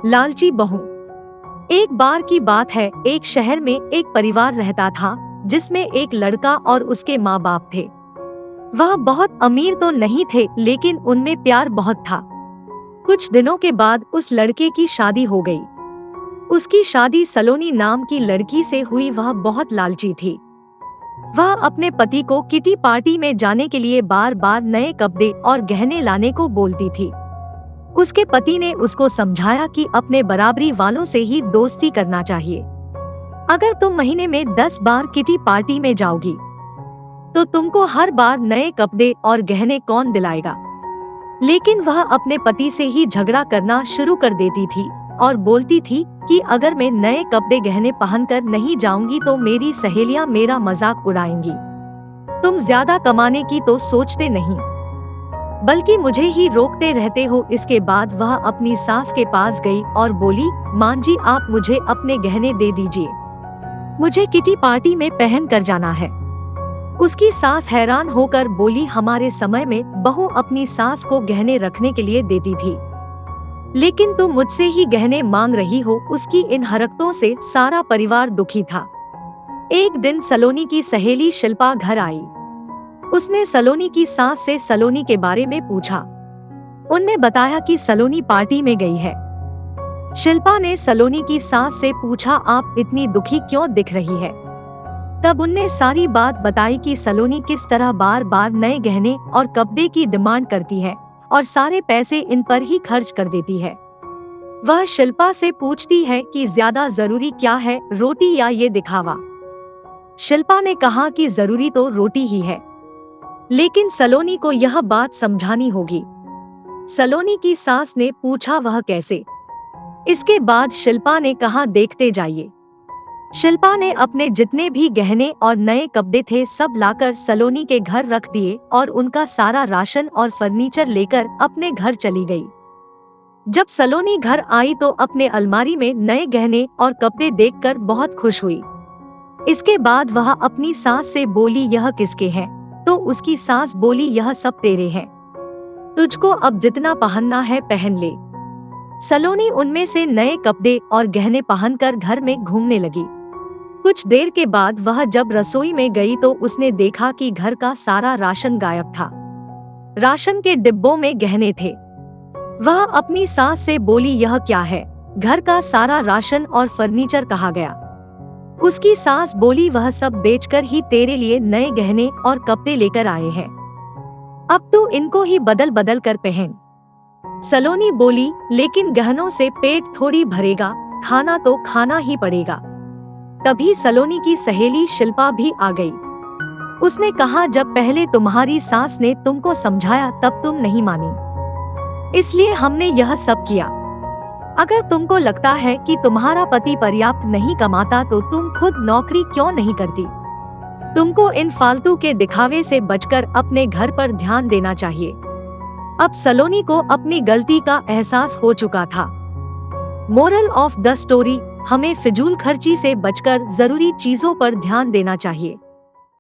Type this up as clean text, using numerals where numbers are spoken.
लालची बहू। एक बार की बात है, एक शहर में एक परिवार रहता था जिसमें एक लड़का और उसके माँ बाप थे। वह बहुत अमीर तो नहीं थे, लेकिन उनमें प्यार बहुत था। कुछ दिनों के बाद उस लड़के की शादी हो गई। उसकी शादी सलोनी नाम की लड़की से हुई। वह बहुत लालची थी। वह अपने पति को किटी पार्टी में जाने के लिए बार बार नए कपड़े और गहने लाने को बोलती थी। उसके पति ने उसको समझाया कि अपने बराबरी वालों से ही दोस्ती करना चाहिए। अगर तुम महीने में 10 बार किटी पार्टी में जाओगी तो तुमको हर बार नए कपड़े और गहने कौन दिलाएगा। लेकिन वह अपने पति से ही झगड़ा करना शुरू कर देती थी और बोलती थी कि अगर मैं नए कपड़े गहने पहनकर नहीं जाऊंगी तो मेरी सहेलियां मेरा मजाक उड़ाएंगी। तुम ज्यादा कमाने की तो सोचते नहीं, बल्कि मुझे ही रोकते रहते हो। इसके बाद वह अपनी सास के पास गई और बोली, मां जी, आप मुझे अपने गहने दे दीजिए, मुझे किटी पार्टी में पहन कर जाना है। उसकी सास हैरान होकर बोली, हमारे समय में बहू अपनी सास को गहने रखने के लिए देती थी, लेकिन तुम मुझसे ही गहने मांग रही हो। उसकी इन हरकतों से सारा परिवार दुखी था। एक दिन सलोनी की सहेली शिल्पा घर आई। उसने सलोनी की सास से सलोनी के बारे में पूछा। उनने बताया कि सलोनी पार्टी में गई है। शिल्पा ने सलोनी की सास से पूछा, आप इतनी दुखी क्यों दिख रही है। तब उनने सारी बात बताई कि सलोनी किस तरह बार बार नए गहने और कपड़े की डिमांड करती है और सारे पैसे इन पर ही खर्च कर देती है। वह शिल्पा से पूछती है कि ज्यादा जरूरी क्या है, रोटी या ये दिखावा। शिल्पा ने कहा कि जरूरी तो रोटी ही है, लेकिन सलोनी को यह बात समझानी होगी। सलोनी की सास ने पूछा, वह कैसे। इसके बाद शिल्पा ने कहा, देखते जाइए। शिल्पा ने अपने जितने भी गहने और नए कपड़े थे सब लाकर सलोनी के घर रख दिए और उनका सारा राशन और फर्नीचर लेकर अपने घर चली गई। जब सलोनी घर आई तो अपने अलमारी में नए गहने और कपड़े देखकर बहुत खुश हुई। इसके बाद वह अपनी सास से बोली, यह किसके हैं। तो उसकी सास बोली, यह सब तेरे हैं, तुझको अब जितना पहनना है पहन ले। सलोनी उनमें से नए कपड़े और गहने पहनकर घर में घूमने लगी। कुछ देर के बाद वह जब रसोई में गई तो उसने देखा कि घर का सारा राशन गायब था। राशन के डिब्बों में गहने थे। वह अपनी सास से बोली, यह क्या है, घर का सारा राशन और फर्नीचर कहाँ गया। उसकी सास बोली, वह सब बेचकर ही तेरे लिए नए गहने और कपड़े लेकर आए हैं, अब तू इनको ही बदल बदल कर पहन। सलोनी बोली, लेकिन गहनों से पेट थोड़ी भरेगा, खाना तो खाना ही पड़ेगा। तभी सलोनी की सहेली शिल्पा भी आ गई। उसने कहा, जब पहले तुम्हारी सास ने तुमको समझाया तब तुम नहीं मानी, इसलिए हमने यह सब किया। अगर तुमको लगता है कि तुम्हारा पति पर्याप्त नहीं कमाता तो तुम खुद नौकरी क्यों नहीं करती। तुमको इन फालतू के दिखावे से बचकर अपने घर पर ध्यान देना चाहिए। अब सलोनी को अपनी गलती का एहसास हो चुका था। मोरल ऑफ द स्टोरी, हमें फिजूल खर्ची से बचकर जरूरी चीजों पर ध्यान देना चाहिए।